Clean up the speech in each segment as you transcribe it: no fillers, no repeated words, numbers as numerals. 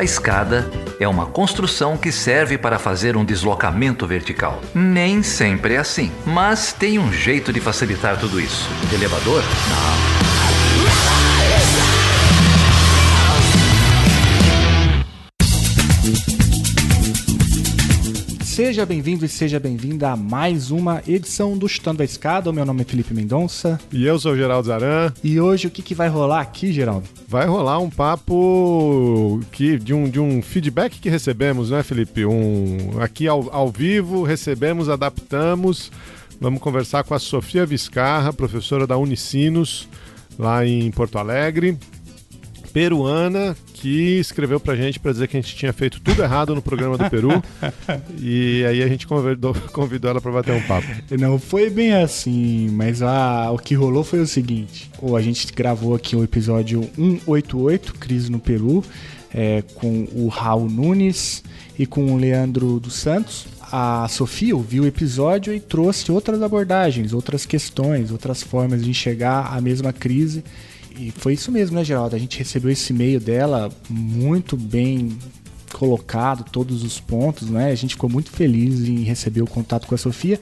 A escada é uma construção que serve para fazer um deslocamento vertical. Nem sempre é assim, mas tem um jeito de facilitar tudo isso. Elevador? Não. Seja bem-vindo e seja bem-vinda a mais uma edição do Chutando a Escada. O meu nome é Felipe Mendonça. E eu sou o Geraldo Zaran. E hoje o que vai rolar aqui, Geraldo? Vai rolar um papo de um feedback que recebemos, né, Felipe? Aqui ao vivo, recebemos, adaptamos. Vamos conversar com a Sofia Vizcarra, professora da Unicinos, lá em Porto Alegre, peruana, que escreveu pra gente pra dizer que a gente tinha feito tudo errado no programa do Peru. E aí a gente convidou ela pra bater um papo. Não foi bem assim, mas o que rolou foi o seguinte. A gente gravou aqui o episódio 188, Crise no Peru, com o Raul Nunes e com o Leandro dos Santos. A Sofia ouviu o episódio e trouxe outras abordagens, outras questões, outras formas de enxergar a mesma crise. E foi isso mesmo, né, Geraldo? A gente recebeu esse e-mail dela muito bem colocado, todos os pontos, né? A gente ficou muito feliz em receber o contato com a Sofia.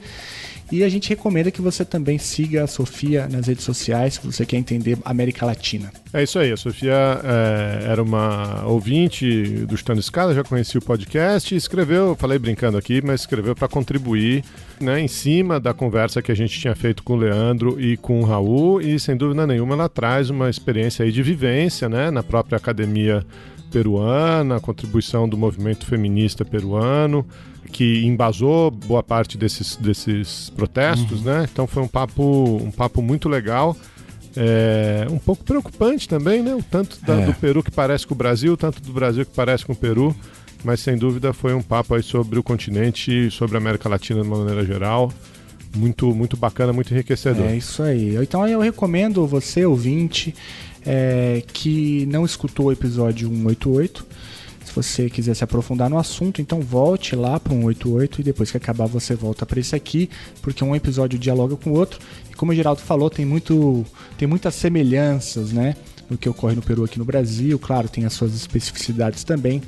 E a gente recomenda que você também siga a Sofia nas redes sociais, se você quer entender a América Latina. É isso aí, a Sofia era uma ouvinte do Chutando Escada, já conhecia o podcast e escreveu, falei brincando aqui, mas escreveu para contribuir, né, em cima da conversa que a gente tinha feito com o Leandro e com o Raul, e sem dúvida nenhuma ela traz uma experiência aí de vivência, né, na própria academia peruana, a contribuição do movimento feminista peruano, que embasou boa parte desses protestos, né? Então foi um papo muito legal, um pouco preocupante também, né? O tanto do Peru que parece com o Brasil, tanto do Brasil que parece com o Peru, mas sem dúvida foi um papo aí sobre o continente, sobre a América Latina de uma maneira geral, muito, muito bacana, muito enriquecedor. É isso aí. Então eu recomendo você, ouvinte, que não escutou o episódio 188, se você quiser se aprofundar no assunto, então volte lá para o 188 e depois que acabar você volta para esse aqui, porque um episódio dialoga com o outro. E como o Geraldo falou, tem muitas semelhanças, né, no que ocorre no Peru aqui no Brasil. Claro, tem as suas especificidades também.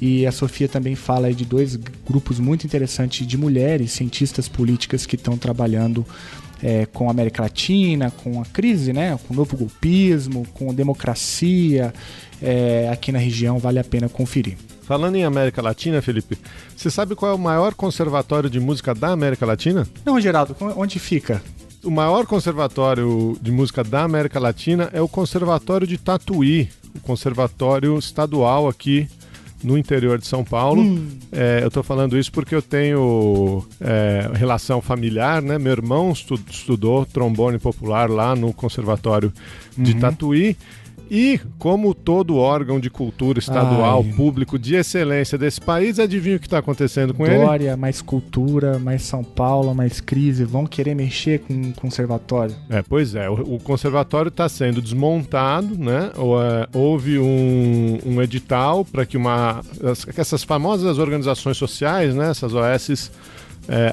E a Sofia também fala aí de dois grupos muito interessantes de mulheres, cientistas políticas que estão trabalhando com a América Latina, com a crise, né, com o novo golpismo, com a democracia aqui na região. Vale a pena conferir. Falando em América Latina, Felipe, você sabe qual é o maior conservatório de música da América Latina? Não, Geraldo, onde fica? O maior conservatório de música da América Latina é o Conservatório de Tatuí, o conservatório estadual aqui no interior de São Paulo. Eu estou falando isso porque eu tenho relação familiar, né? Meu irmão estudou trombone popular lá no Conservatório de Tatuí. E, como todo órgão de cultura estadual, público, de excelência desse país, adivinha o que está acontecendo com ele? Dória, mais cultura, mais São Paulo, mais crise, vão querer mexer com o conservatório. Pois é, o conservatório está sendo desmontado, né? Houve um edital para que essas famosas organizações sociais, né? Essas OSs,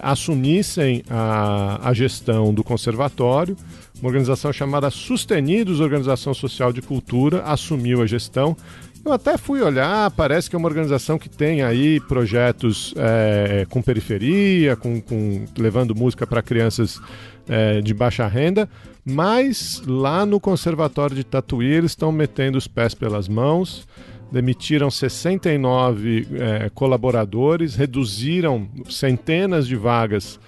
assumissem a gestão do conservatório. Uma organização chamada Sustenidos, Organização Social de Cultura, assumiu a gestão. Eu até fui olhar, parece que é uma organização que tem aí projetos com periferia, levando música para crianças de baixa renda, mas lá no Conservatório de Tatuí eles estão metendo os pés pelas mãos, demitiram 69 colaboradores, reduziram centenas de vagas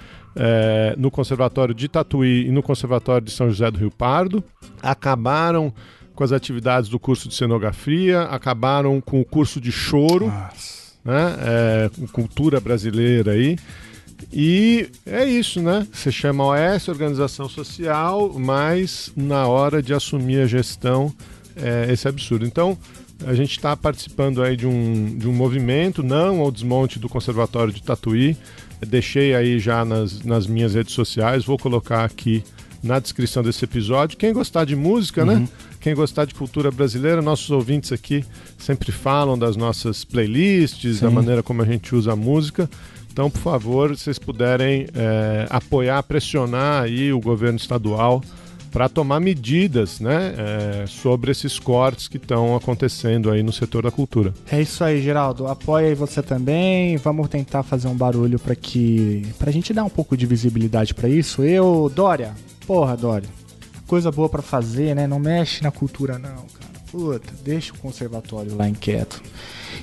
no Conservatório de Tatuí e no Conservatório de São José do Rio Pardo, acabaram com as atividades do curso de cenografia, acabaram com o curso de choro, né? Cultura brasileira aí. E é isso, né? Você chama OS, organização social, mas na hora de assumir a gestão, esse absurdo. Então, a gente está participando aí de um movimento, não ao desmonte do Conservatório de Tatuí. Deixei aí já nas minhas redes sociais, vou colocar aqui na descrição desse episódio. Quem gostar de música, né? Quem gostar de cultura brasileira, nossos ouvintes aqui sempre falam das nossas playlists, da maneira como a gente usa a música. Então, por favor, se vocês puderem apoiar, pressionar aí o governo estadual para tomar medidas, né, sobre esses cortes que estão acontecendo aí no setor da cultura. É isso aí, Geraldo. Apoia aí você também. Vamos tentar fazer um barulho pra gente dar um pouco de visibilidade pra isso. Dória. Porra, Dória. Coisa boa pra fazer, né? Não mexe na cultura não, cara. Puta, deixa o conservatório lá inquieto.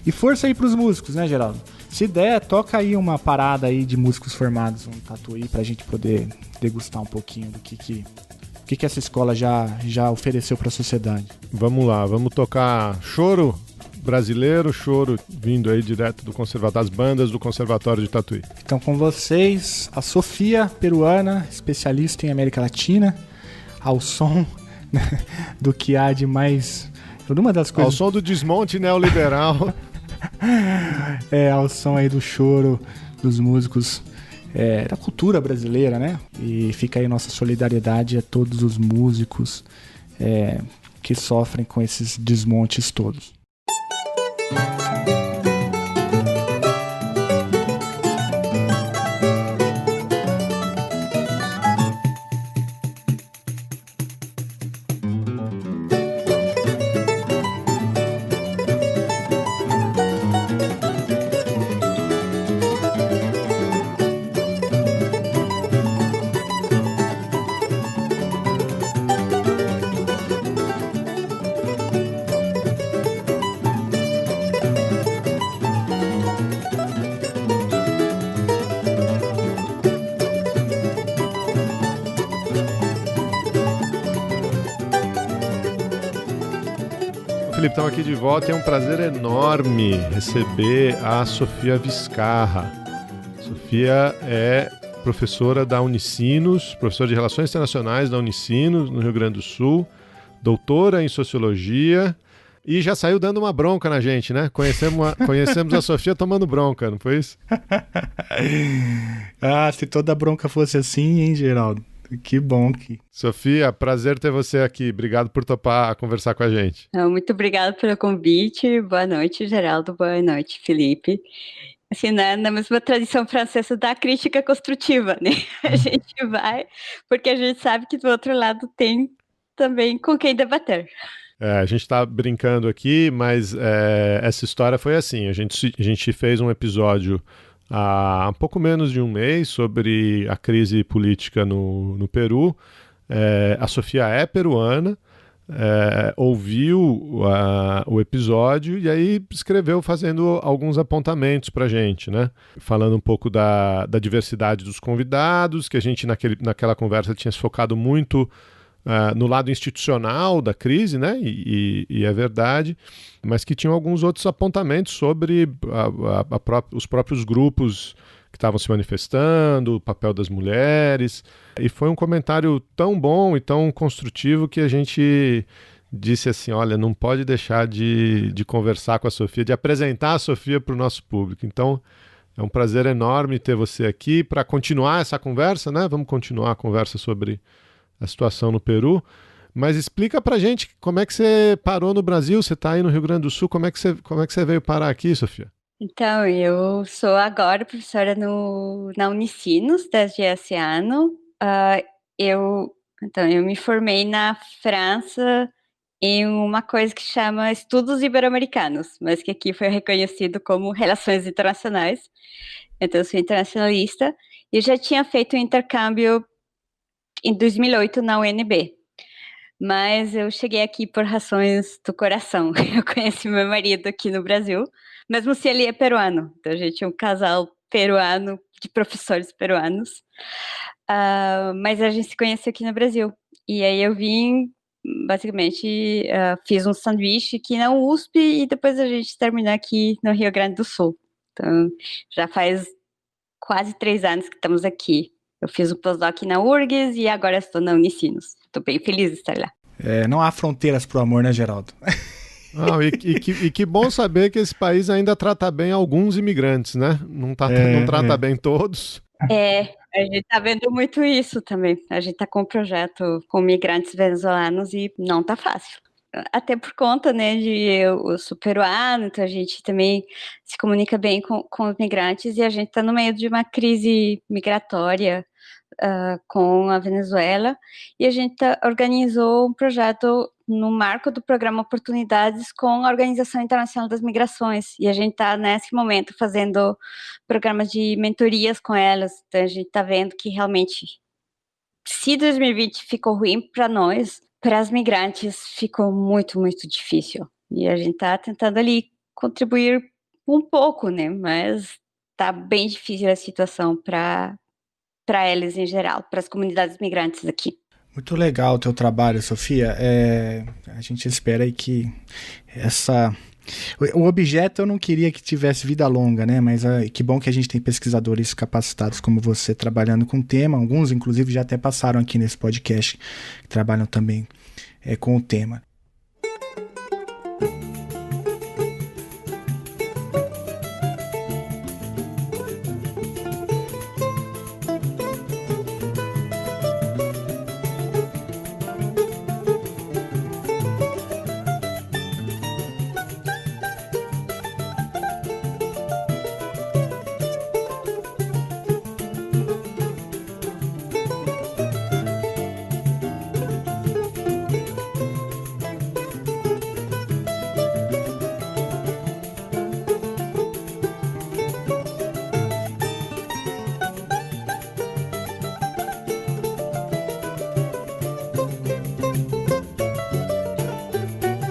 E força aí pros músicos, né, Geraldo? Se der, toca aí uma parada aí de músicos formados, um tatuí pra gente poder degustar um pouquinho do que essa escola já ofereceu para a sociedade. Vamos lá, vamos tocar choro brasileiro, choro vindo aí direto das bandas do Conservatório de Tatuí. Então com vocês, a Sofia, peruana, especialista em América Latina, ao som do que há de mais... Uma das coisas... Ao som do desmonte neoliberal. Ao som aí do choro dos músicos da cultura brasileira, né? E fica aí nossa solidariedade a todos os músicos que sofrem com esses desmontes todos. Felipe, estamos aqui de volta e é um prazer enorme receber a Sofia Vizcarra. Sofia é professora da Unicinos, professora de Relações Internacionais da Unicinos, no Rio Grande do Sul, doutora em Sociologia e já saiu dando uma bronca na gente, né? Conhecemos a Sofia tomando bronca, não foi isso? Se toda bronca fosse assim, hein, Geraldo? Que bom que... Sofia, prazer ter você aqui. Obrigado por topar conversar com a gente. Muito obrigada pelo convite. Boa noite, Geraldo. Boa noite, Felipe. Assim, né, na mesma tradição francesa da crítica construtiva, né? A gente vai, porque a gente sabe que do outro lado tem também com quem debater. A gente está brincando aqui, mas essa história foi assim. A gente fez um episódio há um pouco menos de um mês sobre a crise política no Peru. A Sofia é peruana, ouviu o episódio e aí escreveu fazendo alguns apontamentos para a gente, né? Falando um pouco da diversidade dos convidados, que a gente naquela conversa tinha se focado muito no lado institucional da crise, né? E é verdade, mas que tinham alguns outros apontamentos sobre os próprios grupos que estavam se manifestando, o papel das mulheres. E foi um comentário tão bom e tão construtivo que a gente disse assim, olha, não pode deixar de conversar com a Sofia, de apresentar a Sofia para o nosso público. Então, é um prazer enorme ter você aqui para continuar essa conversa, né? Vamos continuar a conversa sobre a situação no Peru, mas explica pra gente como é que você parou no Brasil, você está aí no Rio Grande do Sul, como é que você veio parar aqui, Sofia? Então, eu sou agora professora na Unicinos desde esse ano. Eu me formei na França em uma coisa que chama Estudos Ibero-Americanos, mas que aqui foi reconhecido como Relações Internacionais. Então, eu sou internacionalista e já tinha feito um intercâmbio em 2008 na UNB, mas eu cheguei aqui por razões do coração. Eu conheci meu marido aqui no Brasil, mesmo se ele é peruano. Então a gente é um casal peruano, de professores peruanos, mas a gente se conheceu aqui no Brasil. E aí eu vim, basicamente, fiz um sanduíche aqui na USP e depois a gente terminou aqui no Rio Grande do Sul. Então já faz quase 3 anos que estamos aqui. Eu fiz o pós-doc na URGS e agora estou na Unicinos. Estou bem feliz de estar lá. Não há fronteiras pro amor, né, Geraldo? E que bom saber que esse país ainda trata bem alguns imigrantes, né? Não trata bem todos. A gente está vendo muito isso também. A gente está com um projeto com migrantes venezuelanos e não está fácil. Até por conta, né, eu sou peruano, então a gente também se comunica bem com os migrantes e a gente está no meio de uma crise migratória com a Venezuela, e a gente organizou um projeto no marco do programa Oportunidades com a Organização Internacional das Migrações, e a gente está nesse momento fazendo programas de mentorias com elas. Então a gente está vendo que realmente, se 2020 ficou ruim para nós, para as migrantes ficou muito, muito difícil. E a gente está tentando ali contribuir um pouco, né? Mas tá bem difícil a situação para eles em geral, para as comunidades migrantes aqui. Muito legal o teu trabalho, Sofia. A gente espera aí que o objeto eu não queria que tivesse vida longa, né? Mas que bom que a gente tem pesquisadores capacitados como você trabalhando com o tema. Alguns, inclusive, já até passaram aqui nesse podcast, que trabalham também com o tema.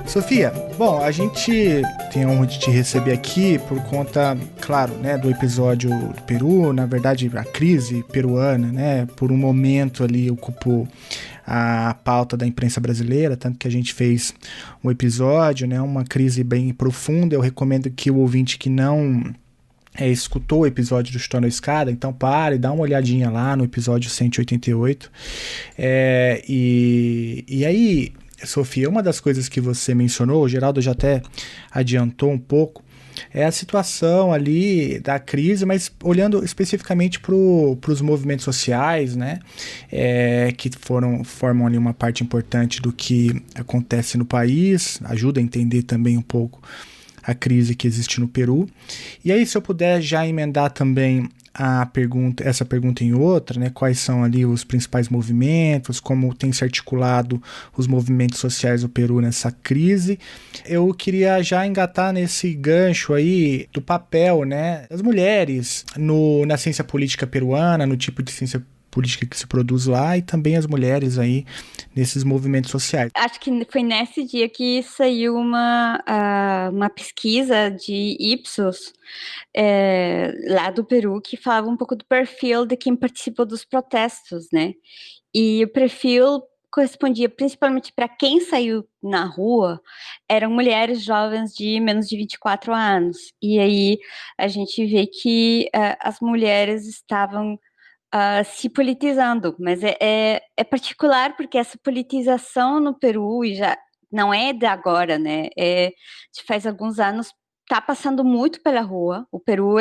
Sofia, bom, a gente tem a honra de te receber aqui por conta, claro, né, do episódio do Peru, na verdade a crise peruana, né, por um momento ali ocupou a pauta da imprensa brasileira, tanto que a gente fez um episódio, né, uma crise bem profunda. Eu recomendo que o ouvinte que não escutou o episódio do Chutando a Escada, então pare, dá uma olhadinha lá no episódio 188. E aí, Sofia, uma das coisas que você mencionou, o Geraldo já até adiantou um pouco, é a situação ali da crise, mas olhando especificamente para os movimentos sociais, né, que formam ali uma parte importante do que acontece no país, ajuda a entender também um pouco a crise que existe no Peru. E aí, se eu puder já emendar também essa pergunta em outra, né? Quais são ali os principais movimentos, como tem se articulado os movimentos sociais do Peru nessa crise. Eu queria já engatar nesse gancho aí do papel, né, das mulheres na ciência política peruana, no tipo de ciência política que se produz lá, e também as mulheres aí nesses movimentos sociais. Acho que foi nesse dia que saiu uma pesquisa de Ipsos lá do Peru, que falava um pouco do perfil de quem participou dos protestos, né? E o perfil correspondia principalmente para quem saiu na rua, eram mulheres jovens de menos de 24 anos. E aí a gente vê que as mulheres estavam se politizando, mas é particular porque essa politização no Peru, e já não é de agora, né? De faz alguns anos, tá passando muito pela rua. O Peru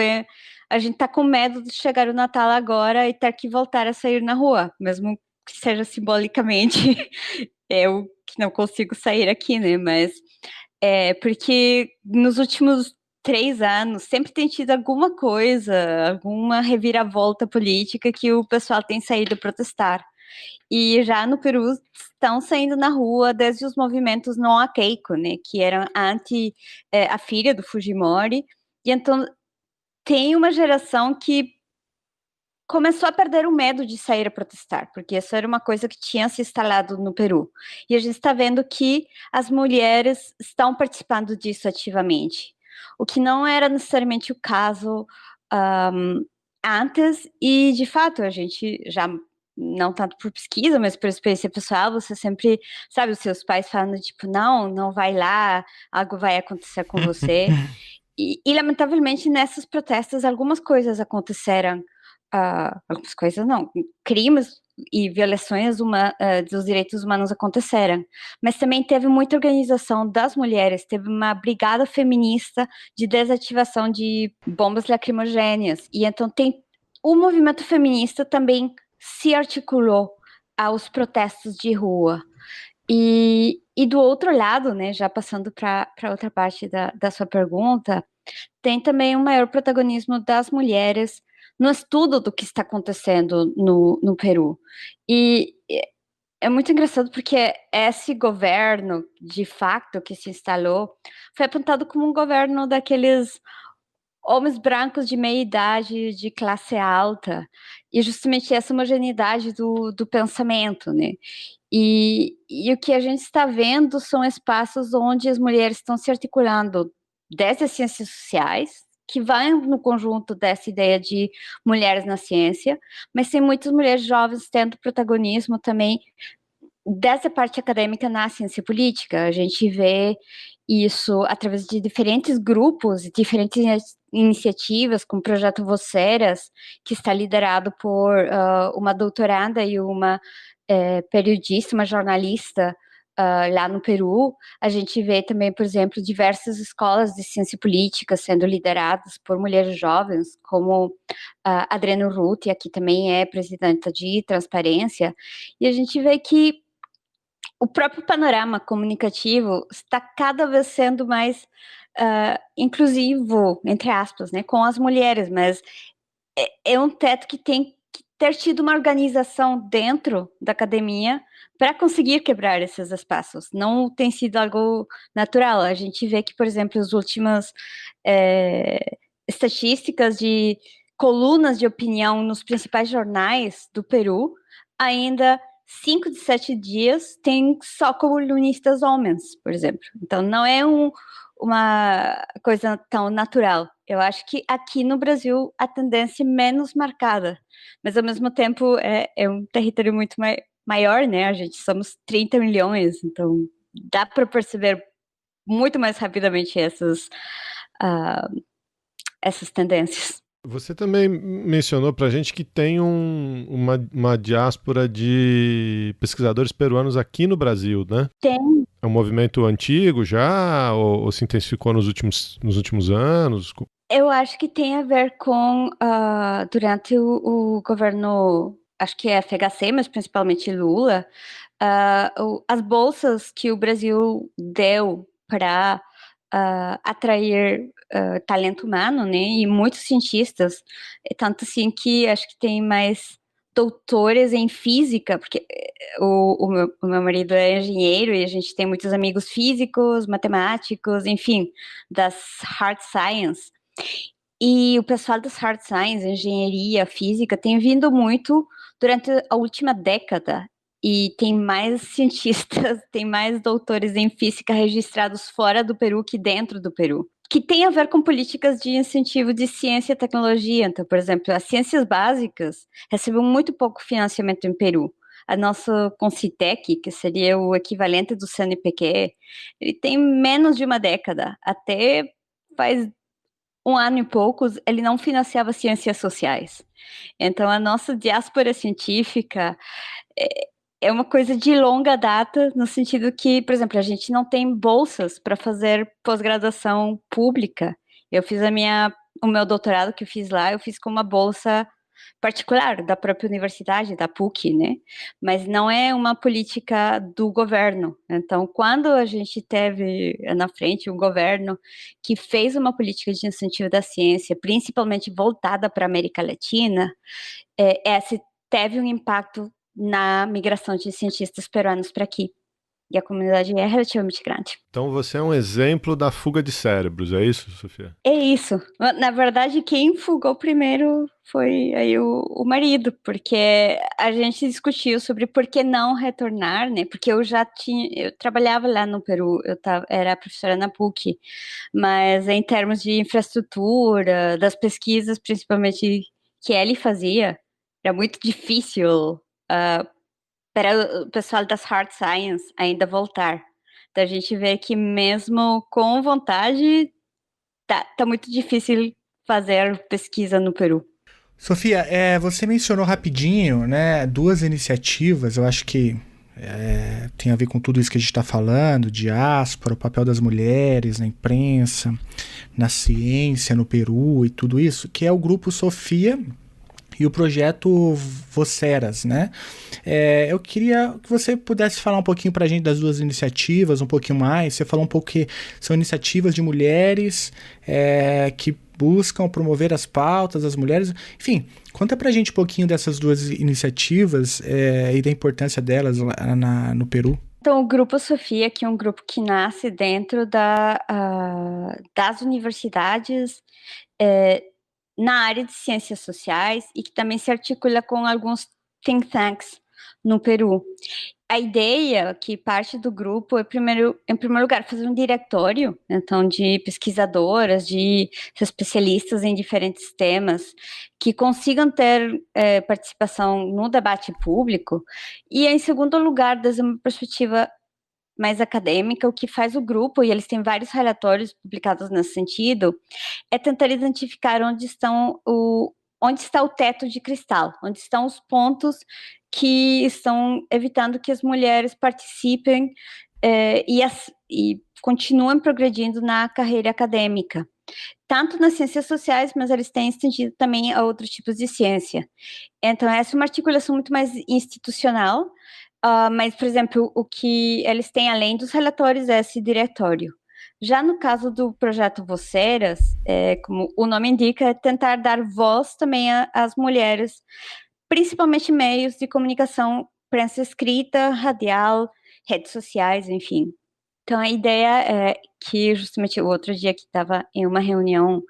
a gente tá com medo de chegar o Natal agora e ter que voltar a sair na rua, mesmo que seja simbolicamente. Eu que não consigo sair aqui, né? Mas porque nos últimos 3 anos sempre tem tido alguma coisa, alguma reviravolta política que o pessoal tem saído protestar. E já no Peru estão saindo na rua desde os movimentos Não a Keiko, né, que eram a filha do Fujimori. E então tem uma geração que começou a perder o medo de sair a protestar, porque isso era uma coisa que tinha se instalado no Peru. E a gente está vendo que as mulheres estão participando disso ativamente, o que não era necessariamente o caso antes, e de fato a gente já, não tanto por pesquisa, mas por experiência pessoal, você sempre, sabe, os seus pais falando, tipo, não vai lá, algo vai acontecer com você. E lamentavelmente nessas protestas algumas coisas aconteceram, algumas coisas não, crimes e violações dos direitos humanos aconteceram, mas também teve muita organização das mulheres, teve uma brigada feminista de desativação de bombas lacrimogêneas, e então o movimento feminista também se articulou aos protestos de rua. E do outro lado, né, já passando para outra parte da sua pergunta, tem também um maior protagonismo das mulheres no estudo do que está acontecendo no Peru. E é muito engraçado porque esse governo, de facto, que se instalou, foi apontado como um governo daqueles homens brancos de meia idade, de classe alta, e justamente essa homogeneidade do pensamento, né? E o que a gente está vendo são espaços onde as mulheres estão se articulando desde as ciências sociais, que vai no conjunto dessa ideia de mulheres na ciência, mas tem muitas mulheres jovens tendo protagonismo também dessa parte acadêmica na ciência política. A gente vê isso através de diferentes grupos, diferentes iniciativas, como o Projeto Voceras, que está liderado por uma doutoranda e uma periodista, uma jornalista lá no Peru. A gente vê também, por exemplo, diversas escolas de ciência política sendo lideradas por mulheres jovens, como Adriano Ruth, aqui também é presidenta de Transparência, e a gente vê que o próprio panorama comunicativo está cada vez sendo mais inclusivo, entre aspas, né, com as mulheres, mas é um teto que tem que ter tido uma organização dentro da academia para conseguir quebrar esses espaços. Não tem sido algo natural. A gente vê que, por exemplo, as últimas estatísticas de colunas de opinião nos principais jornais do Peru, ainda 5 de 7 dias tem só colunistas homens, por exemplo. Então, não é uma coisa tão natural. Eu acho que aqui no Brasil a tendência é menos marcada, mas ao mesmo tempo é um território muito maior, né? A gente somos 30 milhões, então dá para perceber muito mais rapidamente essas tendências. Você também mencionou para a gente que tem uma diáspora de pesquisadores peruanos aqui no Brasil, né? Tem. É um movimento antigo já, ou se intensificou nos últimos anos? Eu acho que tem a ver com, durante o governo, acho que é FHC, mas principalmente Lula, as bolsas que o Brasil deu para atrair talento humano, né, e muitos cientistas, tanto assim que acho que tem mais doutores em física, porque o meu marido é engenheiro e a gente tem muitos amigos físicos, matemáticos, enfim, das hard science. E o pessoal das hard science, engenharia, física, tem vindo muito durante a última década. E tem mais cientistas, tem mais doutores em física registrados fora do Peru que dentro do Peru. Que tem a ver com políticas de incentivo de ciência e tecnologia. Então, por exemplo, as ciências básicas recebem muito pouco financiamento em Peru. A nossa Concitec, que seria o equivalente do CNPq, ele tem menos de uma década. Até faz um ano e poucos, ele não financiava ciências sociais. Então, a nossa diáspora científica é uma coisa de longa data, no sentido que, por exemplo, a gente não tem bolsas para fazer pós-graduação pública. Eu fiz o meu doutorado que eu fiz lá, eu fiz com uma bolsa particular da própria universidade, da PUC, né? Mas não é uma política do governo. Então, quando a gente teve na frente um governo que fez uma política de incentivo da ciência, principalmente voltada para a América Latina, essa teve um impacto na migração de cientistas peruanos para aqui. E a comunidade é relativamente grande. Então você é um exemplo da fuga de cérebros, é isso, Sofia? É isso. Na verdade, quem fugou primeiro foi aí o marido, porque a gente discutiu sobre por que não retornar, né? Porque eu trabalhava lá no Peru, era professora na PUC, mas em termos de infraestrutura, das pesquisas, principalmente que ele fazia, era muito difícil para o pessoal das hard science ainda voltar. Então a gente vê que mesmo com vontade, tá muito difícil fazer pesquisa no Peru. Sofia, você mencionou rapidinho, né, 2 iniciativas, eu acho que tem a ver com tudo isso que a gente está falando, diáspora, o papel das mulheres na imprensa, na ciência, no Peru e tudo isso, que é o Grupo Sofia e o projeto Voceras, né? Eu queria que você pudesse falar um pouquinho para a gente das 2 iniciativas, um pouquinho mais. Você falou um pouco que são iniciativas de mulheres que buscam promover as pautas das mulheres. Enfim, conta pra gente um pouquinho dessas duas iniciativas e da importância delas lá no Peru. Então, o Grupo Sofia, que é um grupo que nasce dentro das universidades na área de ciências sociais e que também se articula com alguns think tanks no Peru. A ideia que parte do grupo é, em primeiro lugar, fazer um diretório, então, de pesquisadoras, de especialistas em diferentes temas, que consigam ter participação no debate público, e, em segundo lugar, desde uma perspectiva mais acadêmica, o que faz o grupo, e eles têm vários relatórios publicados nesse sentido, é tentar identificar onde está o teto de cristal, onde estão os pontos que estão evitando que as mulheres participem e continuem progredindo na carreira acadêmica. Tanto nas ciências sociais, mas eles têm estendido também a outros tipos de ciência. Então, essa é uma articulação muito mais institucional, mas, por exemplo, o que eles têm além dos relatórios é esse diretório. Já no caso do projeto Voceras, como o nome indica, é tentar dar voz também às mulheres, principalmente meios de comunicação, prensa escrita, radial, redes sociais, enfim. Então, a ideia é que, justamente, o outro dia que estava em uma reunião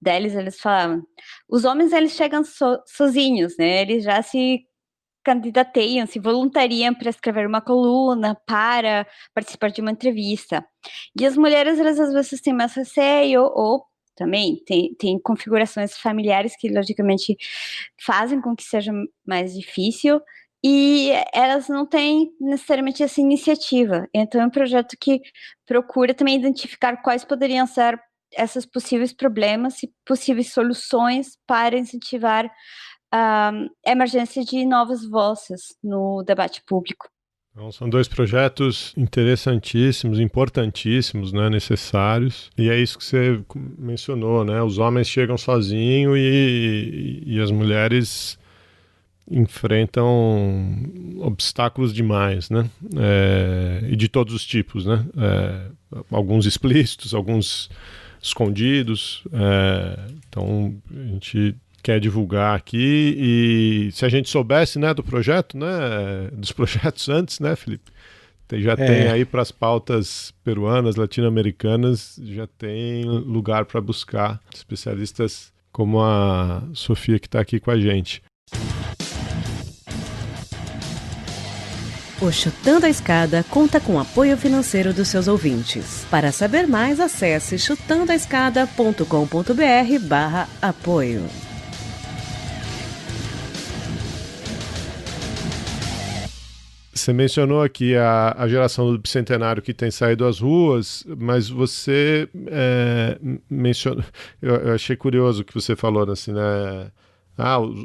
deles, eles falavam, os homens, eles chegam sozinhos, né? Eles já se candidateiam, se voluntariam para escrever uma coluna, para participar de uma entrevista. E as mulheres, elas às vezes têm mais receio, ou também tem configurações familiares que, logicamente, fazem com que seja mais difícil, e elas não têm necessariamente essa iniciativa. Então, é um projeto que procura também identificar quais poderiam ser esses possíveis problemas e possíveis soluções para incentivar a emergência de novas vozes no debate público. Então, são dois projetos interessantíssimos, importantíssimos, né, necessários. E é isso que você mencionou, né? Os homens chegam sozinhos e as mulheres enfrentam obstáculos demais, né? E de todos os tipos, né? Alguns explícitos, alguns escondidos. Então, a gente quer divulgar aqui, e se a gente soubesse, né, do projeto, né, dos projetos antes, né, Felipe? Já tem aí para as pautas peruanas, latino-americanas, já tem lugar para buscar especialistas como a Sofia, que está aqui com a gente. O Chutando a Escada conta com apoio financeiro dos seus ouvintes. Para saber mais, acesse chutandoaescada.com.br/apoio. Você mencionou aqui a geração do bicentenário que tem saído às ruas, mas você mencionou... Eu achei curioso o que você falou, assim, né?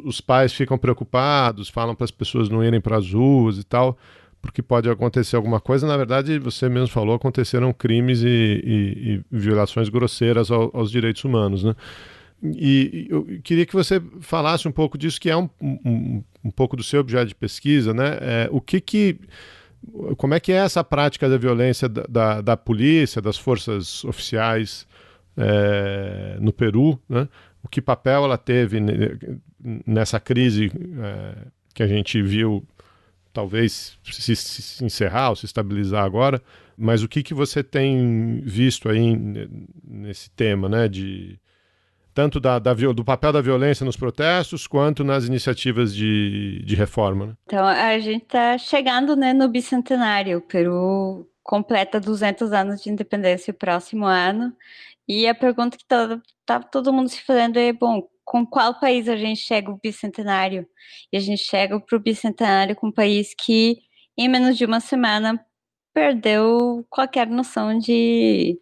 Os pais ficam preocupados, falam para as pessoas não irem para as ruas e tal, porque pode acontecer alguma coisa. Na verdade, você mesmo falou, aconteceram crimes e violações grosseiras aos direitos humanos, né? E eu queria que você falasse um pouco disso, que é um pouco do seu objeto de pesquisa, né? Como é que é essa prática da violência da polícia, das forças oficiais no Peru, né? O que papel ela teve nessa crise que a gente viu talvez se encerrar ou se estabilizar agora, mas o que você tem visto aí nesse tema, né? Tanto do papel da violência nos protestos, quanto nas iniciativas de reforma, né? Então, a gente está chegando, né, no bicentenário. O Peru completa 200 anos de independência o próximo ano. E a pergunta que tá todo mundo se fazendo é, bom, com qual país a gente chega ao bicentenário? E a gente chega para o bicentenário com um país que, em menos de uma semana, perdeu qualquer noção de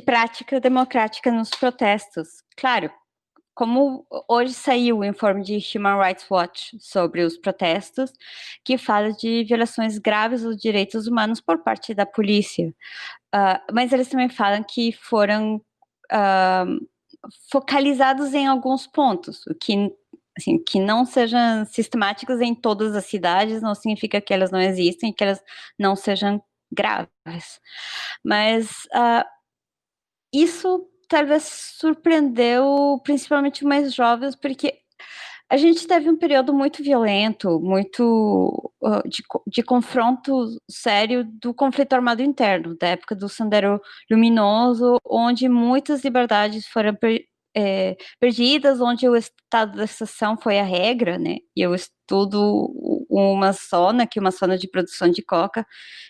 prática democrática nos protestos. Claro, como hoje saiu o informe de Human Rights Watch sobre os protestos, que fala de violações graves aos direitos humanos por parte da polícia. Mas eles também falam que foram focalizados em alguns pontos, o que, assim, que não sejam sistemáticos em todas as cidades, não significa que elas não existem, que elas não sejam graves. Mas isso talvez surpreendeu principalmente os mais jovens, porque a gente teve um período muito violento, muito de confronto sério do conflito armado interno, da época do Sendero Luminoso, onde muitas liberdades foram perdidas, onde o estado de exceção foi a regra, né? E eu estudo uma zona de produção de coca,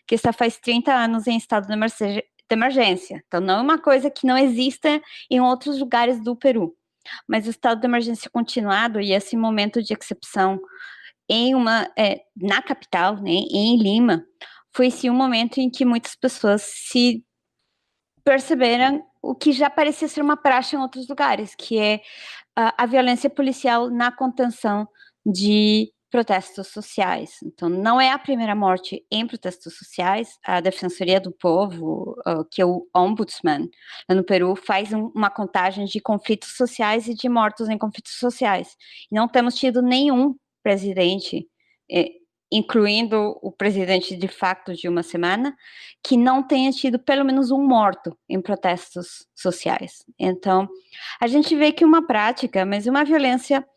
que está faz 30 anos em estado de emergência. Então, não é uma coisa que não exista em outros lugares do Peru. Mas o estado de emergência continuado e esse momento de exceção na capital, né, em Lima, foi sim um momento em que muitas pessoas se perceberam o que já parecia ser uma praxe em outros lugares, que é a violência policial na contenção de protestos sociais. Então, não é a primeira morte em protestos sociais. A Defensoria do Povo, que é o Ombudsman, lá no Peru, faz uma contagem de conflitos sociais e de mortos em conflitos sociais. E não temos tido nenhum presidente, incluindo o presidente de facto de uma semana, que não tenha tido pelo menos um morto em protestos sociais. Então, a gente vê que uma prática, mas uma violência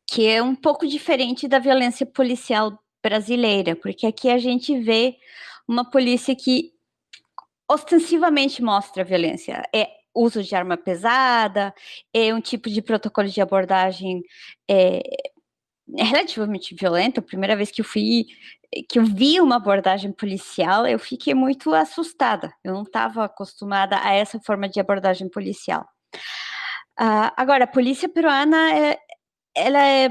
que é um pouco diferente da violência policial brasileira, porque aqui a gente vê uma polícia que ostensivamente mostra violência. É uso de arma pesada, é um tipo de protocolo de abordagem relativamente violento. A primeira vez que eu vi uma abordagem policial, eu fiquei muito assustada. Eu não estava acostumada a essa forma de abordagem policial. Agora, a polícia peruana, ela é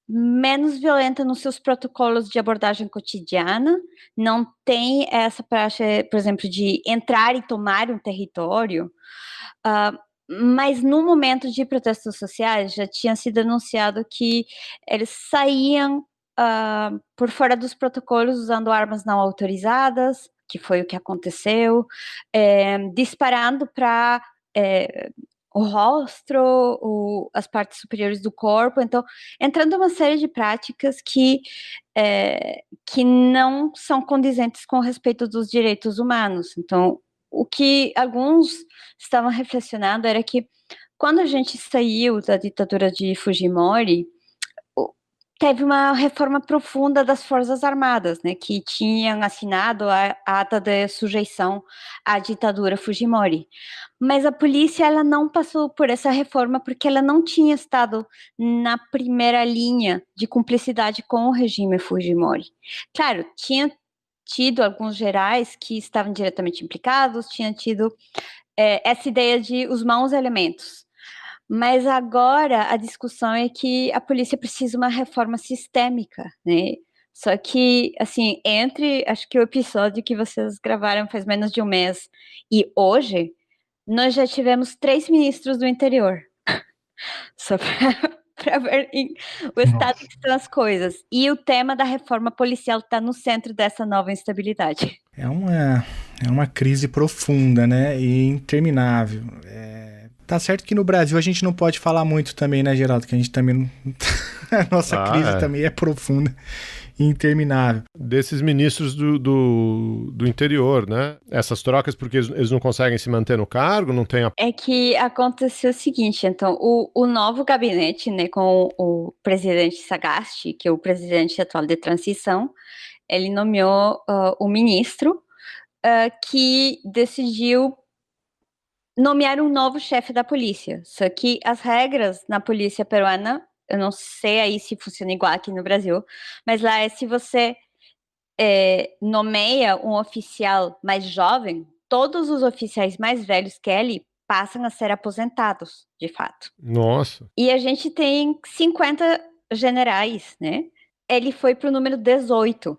menos violenta nos seus protocolos de abordagem cotidiana, não tem essa praxe, por exemplo, de entrar e tomar um território, mas no momento de protestos sociais já tinha sido anunciado que eles saíam por fora dos protocolos usando armas não autorizadas, que foi o que aconteceu, disparando para o rosto, as partes superiores do corpo. Então, entrando uma série de práticas que não são condizentes com o respeito dos direitos humanos. Então, o que alguns estavam reflexionando era que quando a gente saiu da ditadura de Fujimori, teve uma reforma profunda das Forças Armadas, né, que tinham assinado a ata de sujeição à ditadura Fujimori. Mas a polícia, ela não passou por essa reforma porque ela não tinha estado na primeira linha de cumplicidade com o regime Fujimori. Claro, tinha tido alguns gerais que estavam diretamente implicados, tinha tido essa ideia de os maus elementos. Mas agora a discussão é que a polícia precisa de uma reforma sistêmica, né? Só que, assim, acho que o episódio que vocês gravaram faz menos de um mês e hoje, nós já tivemos 3 ministros do interior. Só para ver o estado que estão as coisas. E o tema da reforma policial está no centro dessa nova instabilidade. É uma crise profunda, né? E interminável. Tá certo que no Brasil a gente não pode falar muito também, né, Geraldo? Que a gente também a nossa crise também é profunda e interminável. Desses ministros do interior, né? Essas trocas porque eles não conseguem se manter no cargo, não tem É que aconteceu o seguinte, então, o novo gabinete, né, com o presidente Sagasti, que é o presidente atual de transição, ele nomeou o ministro que decidiu nomear um novo chefe da polícia. Só que as regras na polícia peruana, eu não sei aí se funciona igual aqui no Brasil, mas lá é se você nomeia um oficial mais jovem, todos os oficiais mais velhos que ele passam a ser aposentados, de fato. Nossa. E a gente tem 50 generais, né? Ele foi para o número 18.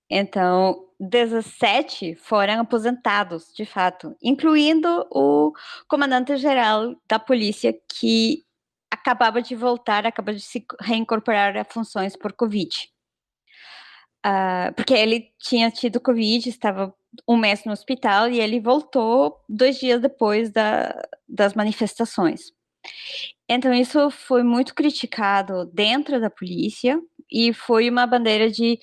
Então, 17 foram aposentados, de fato, incluindo o comandante-geral da polícia, que acaba de se reincorporar a funções por Covid. Porque ele tinha tido Covid, estava um mês no hospital e ele voltou 2 dias depois das manifestações. Então, isso foi muito criticado dentro da polícia e foi uma bandeira de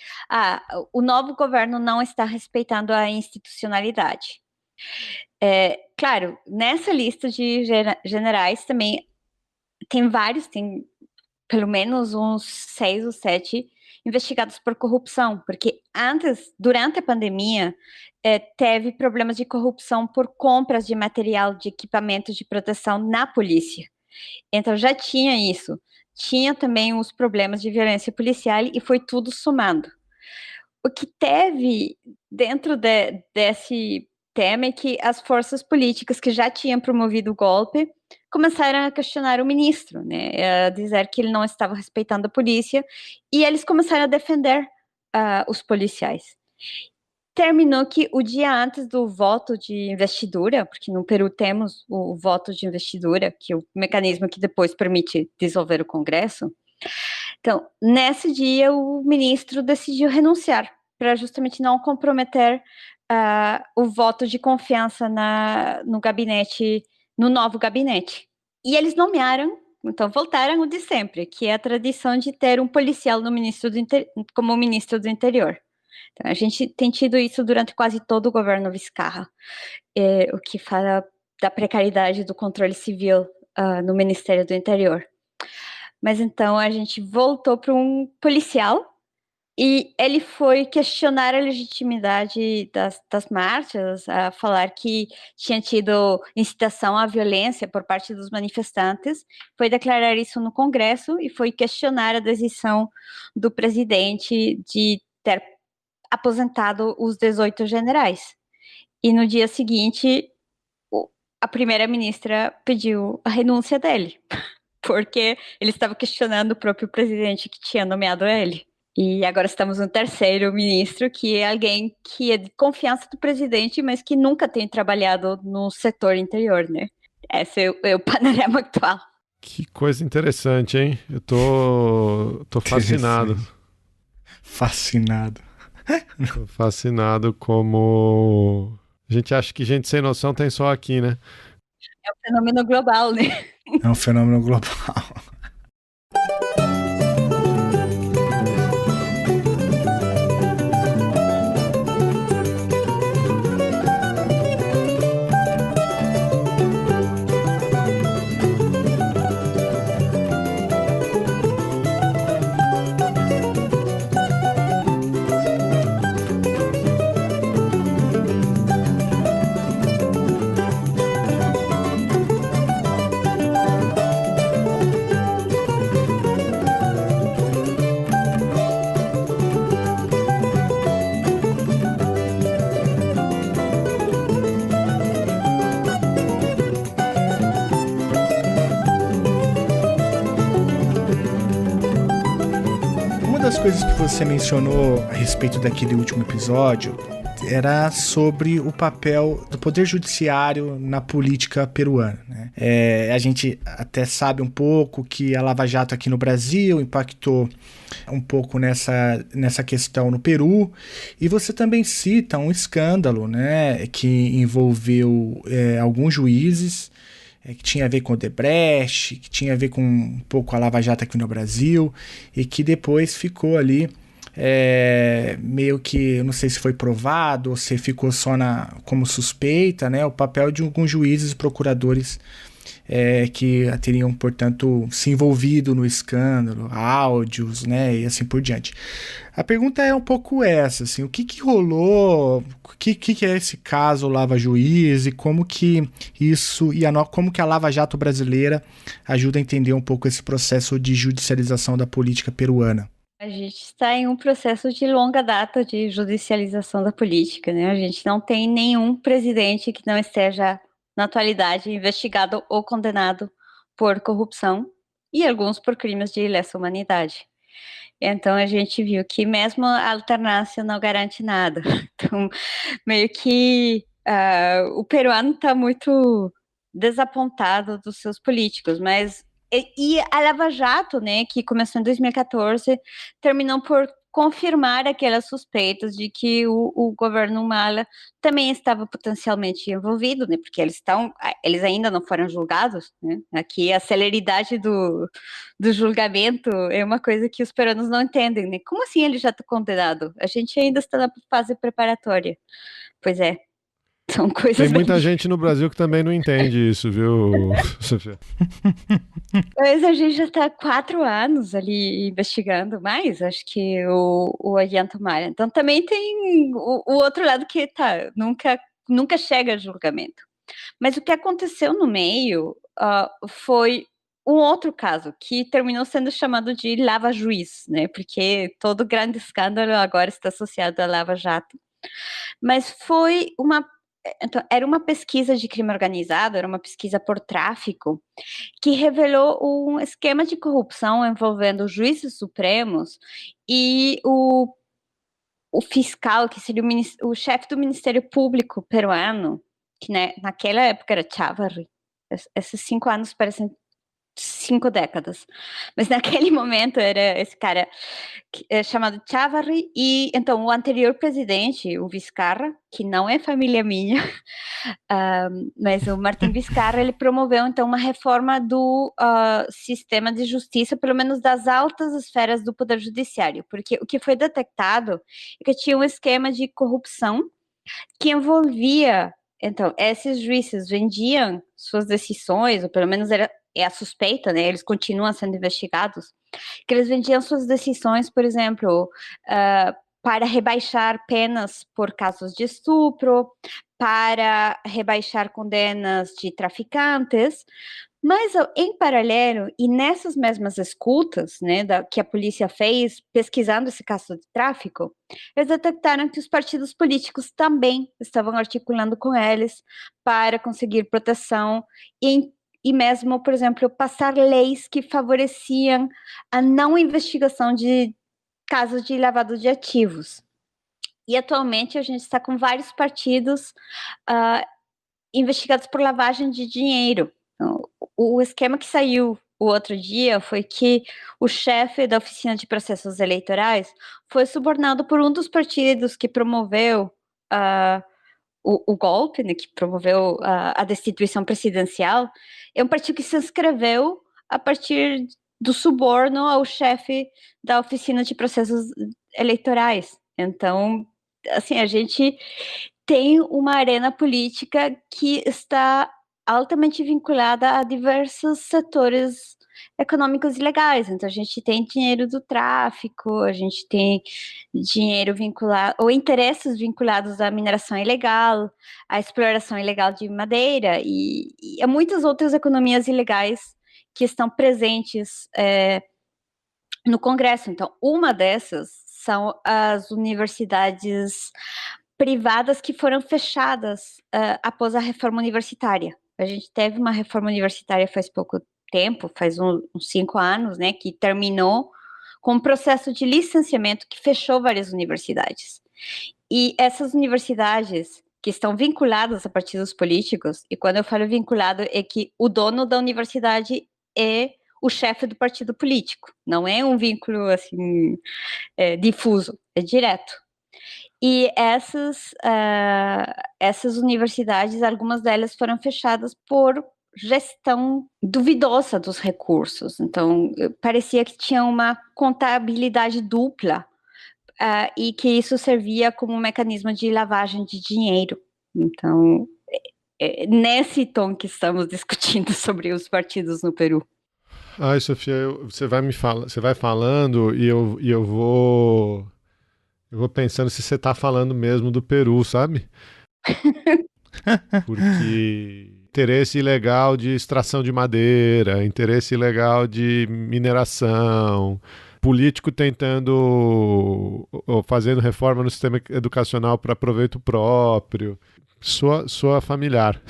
o novo governo não está respeitando a institucionalidade. Claro, nessa lista de generais também tem vários, tem pelo menos uns 6 ou 7 investigados por corrupção, porque durante a pandemia, teve problemas de corrupção por compras de material de equipamento de proteção na polícia. Então já tinha isso. Tinha também os problemas de violência policial e foi tudo somando. O que teve dentro desse tema é que as forças políticas que já tinham promovido o golpe começaram a questionar o ministro, né, a dizer que ele não estava respeitando a polícia, e eles começaram a defender os policiais. Terminou que o dia antes do voto de investidura, porque no Peru temos o voto de investidura, que é o mecanismo que depois permite dissolver o Congresso. Então, nesse dia, o ministro decidiu renunciar, para justamente não comprometer o voto de confiança no gabinete, no novo gabinete. E eles nomearam, então voltaram o de sempre, que é a tradição de ter um policial como ministro do interior. Então, a gente tem tido isso durante quase todo o governo Vizcarra, o que fala da precariedade do controle civil no Ministério do Interior. Mas então a gente voltou para um policial e ele foi questionar a legitimidade das marchas, a falar que tinha tido incitação à violência por parte dos manifestantes, foi declarar isso no Congresso e foi questionar a decisão do presidente de ter aposentado os 18 generais. E no dia seguinte, a primeira-ministra pediu a renúncia dele, porque ele estava questionando o próprio presidente que tinha nomeado ele. E agora estamos no terceiro ministro, que é alguém que é de confiança do presidente, mas que nunca tem trabalhado no setor interior, né? Esse é o panorama atual. Que coisa interessante, hein? Eu tô fascinado. Fascinado. Tô fascinado como... A gente acha que gente sem noção tem só aqui, né? É um fenômeno global, né? É um fenômeno global. Das coisas que você mencionou a respeito daquele último episódio era sobre o papel do poder judiciário na política peruana, né? A gente até sabe um pouco que a Lava Jato aqui no Brasil impactou um pouco nessa questão no Peru, e você também cita um escândalo, né, que envolveu alguns juízes, que tinha a ver com o Odebrecht, que tinha a ver com um pouco a Lava Jato aqui no Brasil, e que depois ficou ali meio que, eu não sei se foi provado ou se ficou só como suspeita, né, o papel de alguns juízes e procuradores que teriam, portanto, se envolvido no escândalo, áudios, né, e assim por diante. A pergunta é um pouco essa, assim, o que rolou, o que é esse caso Lava Juiz, e como que isso, como que a Lava Jato brasileira ajuda a entender um pouco esse processo de judicialização da política peruana? A gente está em um processo de longa data de judicialização da política, né? A gente não tem nenhum presidente que não esteja, na atualidade, investigado ou condenado por corrupção, e alguns por crimes de lesa humanidade. Então, a gente viu que mesmo a alternância não garante nada. Então, meio que o peruano está muito desapontado dos seus políticos, mas... E a Lava Jato, né, que começou em 2014, terminou por confirmar aquelas suspeitas de que o governo Mala também estava potencialmente envolvido, né, porque eles ainda não foram julgados, né. Aqui a celeridade do julgamento é uma coisa que os peruanos não entendem, né. Como assim ele já está condenado? A gente ainda está na fase preparatória. Pois é. São coisas Tem bem muita gente no Brasil que também não entende isso, viu, Sofia? Mas a gente já está há 4 anos ali investigando mais, acho que o Ollanta Humala. Então também tem o outro lado que nunca chega a julgamento. Mas o que aconteceu no meio foi um outro caso que terminou sendo chamado de Lava Juiz, né? Porque todo grande escândalo agora está associado à Lava Jato. Mas então, era uma pesquisa de crime organizado, era uma pesquisa por tráfico, que revelou um esquema de corrupção envolvendo os juízes supremos e o fiscal, que seria o chefe do Ministério Público peruano, que né, naquela época era Chávarri. Esses 5 anos parecem 5 décadas. Mas naquele momento era esse cara chamado Chávarri, e então o anterior presidente, o Vizcarra, que não é família minha, mas o Martim Vizcarra, ele promoveu então uma reforma do sistema de justiça, pelo menos das altas esferas do Poder Judiciário, porque o que foi detectado é que tinha um esquema de corrupção que envolvia, então, esses juízes vendiam suas decisões, ou pelo menos é a suspeita, né? Eles continuam sendo investigados, que eles vendiam suas decisões, por exemplo, para rebaixar penas por casos de estupro, para rebaixar condenas de traficantes, mas em paralelo, e nessas mesmas escutas, né, que a polícia fez pesquisando esse caso de tráfico, eles detectaram que os partidos políticos também estavam articulando com eles para conseguir proteção e mesmo, por exemplo, passar leis que favoreciam a não investigação de casos de lavado de ativos. E atualmente a gente está com vários partidos investigados por lavagem de dinheiro. Então, o esquema que saiu o outro dia foi que o chefe da oficina de processos eleitorais foi subornado por um dos partidos que promoveu o golpe, né, que promoveu a destituição presidencial. É um partido que se inscreveu a partir do suborno ao chefe da oficina de processos eleitorais. Então, assim, a gente tem uma arena política que está altamente vinculada a diversos setores econômicos ilegais. Então, a gente tem dinheiro do tráfico, a gente tem dinheiro vinculado, ou interesses vinculados à mineração ilegal, à exploração ilegal de madeira e a muitas outras economias ilegais que estão presentes no Congresso. Então, uma dessas são as universidades privadas que foram fechadas após a reforma universitária. A gente teve uma reforma universitária faz pouco tempo, faz uns 5 anos, né, que terminou com um processo de licenciamento que fechou várias universidades. E essas universidades que estão vinculadas a partidos políticos, e quando eu falo vinculado é que o dono da universidade é o chefe do partido político, não é um vínculo assim difuso, é direto. E essas universidades, algumas delas foram fechadas por gestão duvidosa dos recursos. Então, parecia que tinha uma contabilidade dupla e que isso servia como um mecanismo de lavagem de dinheiro. Então, é nesse tom que estamos discutindo sobre os partidos no Peru. Ai, Sofia, você vai falando e eu vou pensando se você tá falando mesmo do Peru, sabe? Porque interesse ilegal de extração de madeira, interesse ilegal de mineração, político tendo reforma no sistema educacional para proveito próprio. Soa familiar.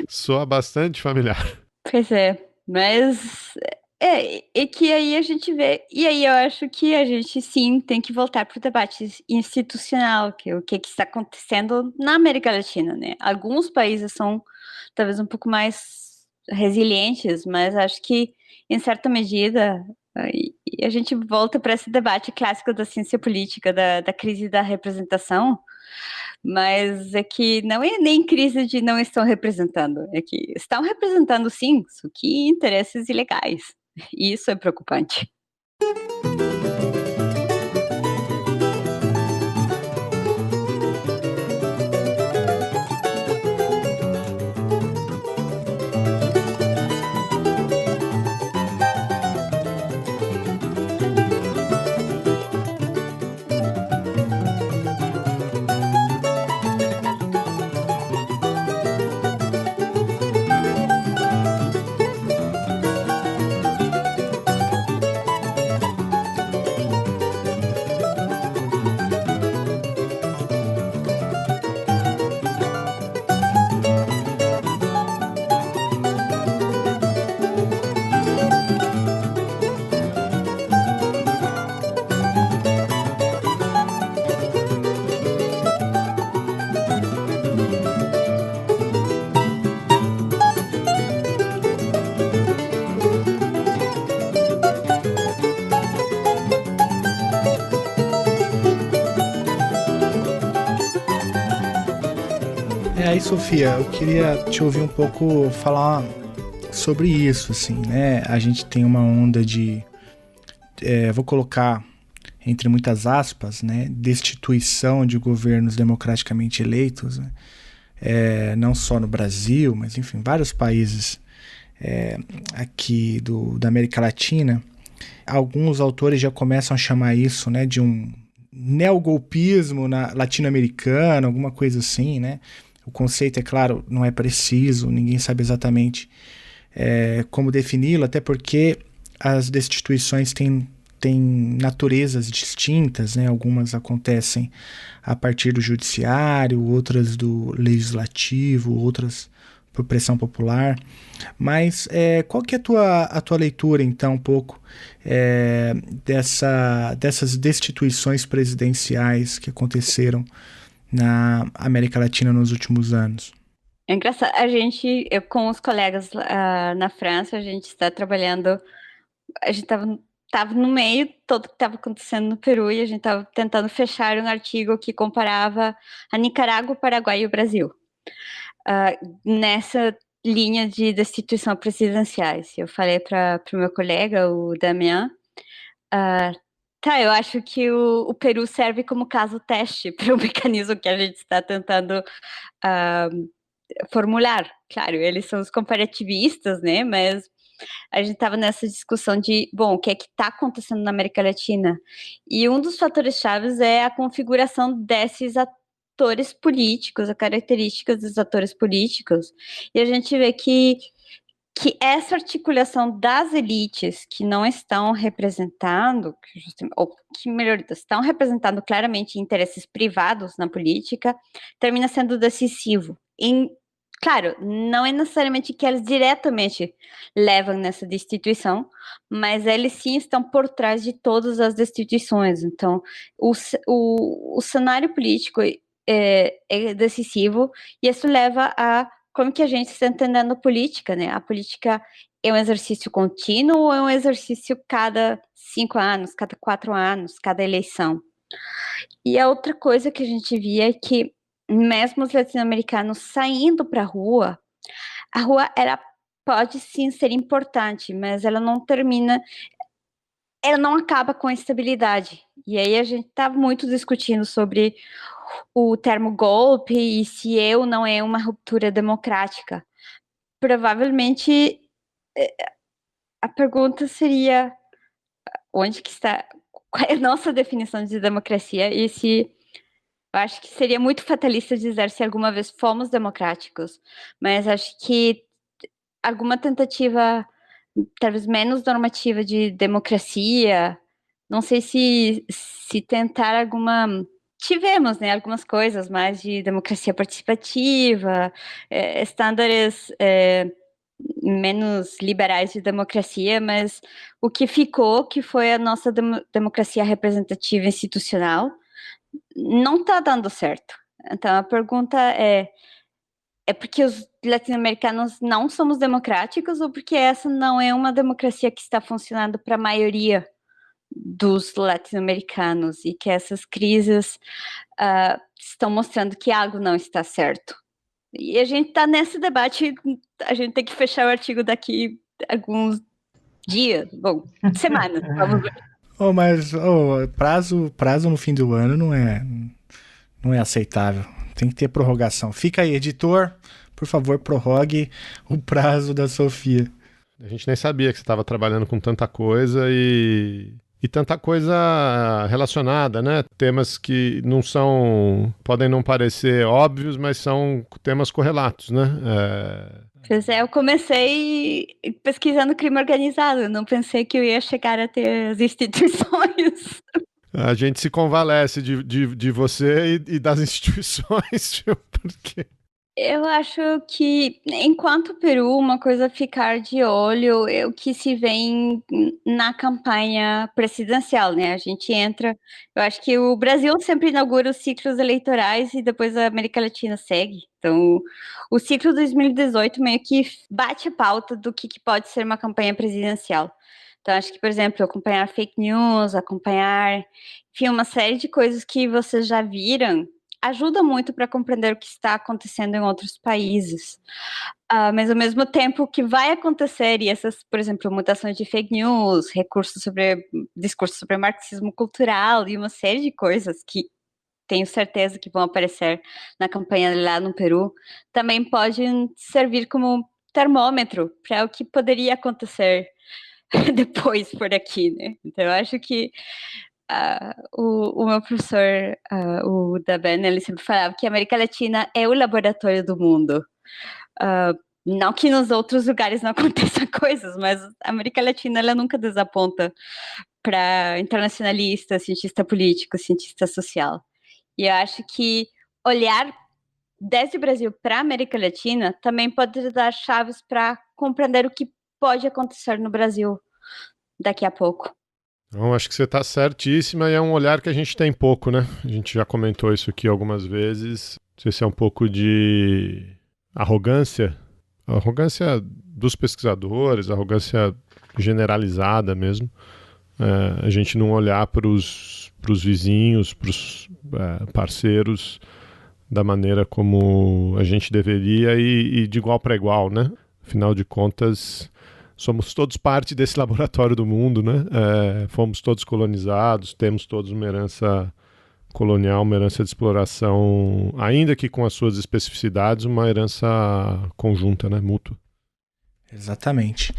Soa bastante familiar. Pois é, mas que aí a gente vê, e aí eu acho que a gente sim tem que voltar para o debate institucional, que o que está acontecendo na América Latina, né? Alguns países são talvez um pouco mais resilientes, mas acho que em certa medida a gente volta para esse debate clássico da ciência política, da crise da representação. Mas é que não é nem crise de não estão representando, é que estão representando sim, só que interesses ilegais. E isso é preocupante. Aí, Sofia, eu queria te ouvir um pouco falar sobre isso, assim, né? A gente tem uma onda de, vou colocar entre muitas aspas, né, destituição de governos democraticamente eleitos, né? Não só no Brasil, mas enfim, vários países aqui da América Latina. Alguns autores já começam a chamar isso, né, de um neogolpismo latino-americano, alguma coisa assim, né? O conceito, é claro, não é preciso, ninguém sabe exatamente como defini-lo, até porque as destituições têm naturezas distintas, né? Algumas acontecem a partir do judiciário, outras do legislativo, outras por pressão popular. Mas qual que é a tua leitura, então, um pouco dessas destituições presidenciais que aconteceram na América Latina nos últimos anos? É engraçado, eu com os colegas na França, a gente está trabalhando, a gente tava no meio de tudo que estava acontecendo no Peru e a gente estava tentando fechar um artigo que comparava a Nicarágua, o Paraguai e o Brasil. Nessa linha de destituição presidenciais. Eu falei para o meu colega, o Damian, eu acho que o Peru serve como caso teste para o mecanismo que a gente está tentando formular. Claro, eles são os comparativistas, né? Mas a gente estava nessa discussão de, o que é que está acontecendo na América Latina? E um dos fatores chaves é a configuração desses atores políticos, as características dos atores políticos. E a gente vê que essa articulação das elites que não estão representando, ou que, melhor, estão representando claramente interesses privados na política, termina sendo decisivo. Claro, não é necessariamente que eles diretamente levam nessa destituição, mas eles sim estão por trás de todas as destituições. Então, o cenário político é decisivo e isso leva a como que a gente está entendendo a política, né? A política é um exercício contínuo ou é um exercício cada 5 anos, cada 4 anos, cada eleição? E a outra coisa que a gente via é que mesmo os latino-americanos saindo para a rua pode sim ser importante, mas ela não acaba com a estabilidade. E aí a gente está muito discutindo sobre o termo golpe e se não é uma ruptura democrática. Provavelmente a pergunta seria onde que está, qual é a nossa definição de democracia e se eu acho que seria muito fatalista dizer se alguma vez fomos democráticos, mas acho que alguma tentativa, talvez menos normativa de democracia, não sei se tentar tivemos, né, algumas coisas mais de democracia participativa, estándares menos liberais de democracia, mas o que ficou, que foi a nossa democracia representativa institucional, não está dando certo. Então, a pergunta é porque os latino-americanos não somos democráticos ou porque essa não é uma democracia que está funcionando para a maioria dos latino-americanos e que essas crises estão mostrando que algo não está certo? E a gente está nesse debate, a gente tem que fechar o artigo daqui alguns dias, semanas, vamos ver. Mas prazo no fim do ano não é aceitável. Tem que ter prorrogação. Fica aí, editor, por favor, prorrogue o prazo da Sofia. A gente nem sabia que você estava trabalhando com tanta coisa e tanta coisa relacionada, né? Temas que podem não parecer óbvios, mas são temas correlatos, né? Pois eu comecei pesquisando crime organizado, eu não pensei que eu ia chegar a ter as instituições. A gente se convalesce de você e das instituições, porque... Eu acho que, enquanto Peru, uma coisa a ficar de olho é o que se vê na campanha presidencial, né? A gente eu acho que o Brasil sempre inaugura os ciclos eleitorais e depois a América Latina segue. Então, o ciclo 2018 meio que bate a pauta do que pode ser uma campanha presidencial. Então, acho que, por exemplo, acompanhar fake news, enfim, uma série de coisas que vocês já viram, ajuda muito para compreender o que está acontecendo em outros países. Mas ao mesmo tempo que vai acontecer, e essas, por exemplo, mutações de fake news, discursos sobre marxismo cultural e uma série de coisas que tenho certeza que vão aparecer na campanha lá no Peru, também podem servir como termômetro para o que poderia acontecer depois por aqui, né? Então eu acho que o meu professor, o Daben, ele sempre falava que a América Latina é o laboratório do mundo. Não que nos outros lugares não aconteçam coisas, mas a América Latina ela nunca desaponta para internacionalista, cientista político, cientista social. E eu acho que olhar desde o Brasil para a América Latina também pode dar chaves para compreender o que pode acontecer no Brasil daqui a pouco. Então, acho que você está certíssima e é um olhar que a gente tem pouco, né? A gente já comentou isso aqui algumas vezes. Não sei se é um pouco de arrogância dos pesquisadores, arrogância generalizada mesmo. A gente não olhar para os vizinhos, para os parceiros da maneira como a gente deveria e de igual para igual, né? Afinal de contas, somos todos parte desse laboratório do mundo, né? Fomos todos colonizados, temos todos uma herança colonial, uma herança de exploração, ainda que com as suas especificidades, uma herança conjunta, né? Mútua. Exatamente,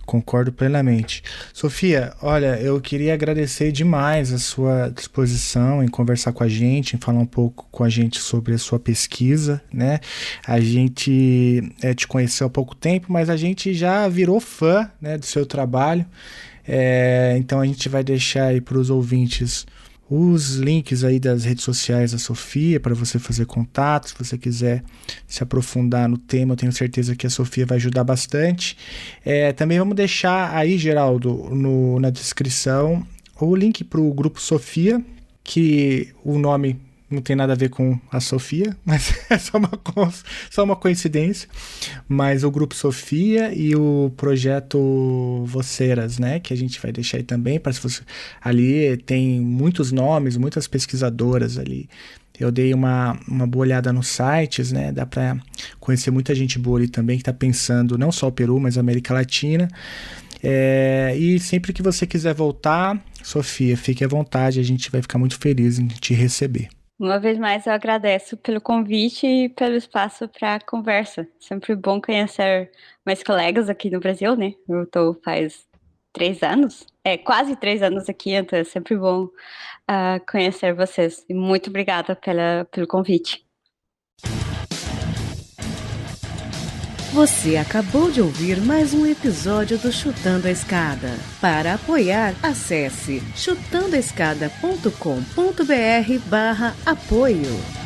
concordo plenamente. Sofia, olha, eu queria agradecer demais a sua disposição em conversar com a gente, em falar um pouco com a gente sobre a sua pesquisa, né? A gente te conheceu há pouco tempo, mas a gente já virou fã, né, do seu trabalho, então a gente vai deixar aí para os ouvintes os links aí das redes sociais da Sofia para você fazer contato, se você quiser se aprofundar no tema, eu tenho certeza que a Sofia vai ajudar bastante. Também vamos deixar aí, Geraldo, na descrição o link para o Grupo Sofia, que o nome não tem nada a ver com a Sofia, mas é só uma coincidência. Mas o Grupo Sofia e o projeto Voceiras, né, que a gente vai deixar aí também, para se você, ali tem muitos nomes, muitas pesquisadoras ali. Eu dei uma boa olhada nos sites, né, dá para conhecer muita gente boa ali também, que está pensando não só o Peru, mas a América Latina. E sempre que você quiser voltar, Sofia, fique à vontade, a gente vai ficar muito feliz em te receber. Uma vez mais, eu agradeço pelo convite e pelo espaço para conversa. Sempre bom conhecer mais colegas aqui no Brasil, né? Eu estou faz 3 anos, quase 3 anos aqui, então é sempre bom conhecer vocês. E muito obrigada pelo convite. Você acabou de ouvir mais um episódio do Chutando a Escada. Para apoiar, acesse chutandoaescada.com.br/apoio.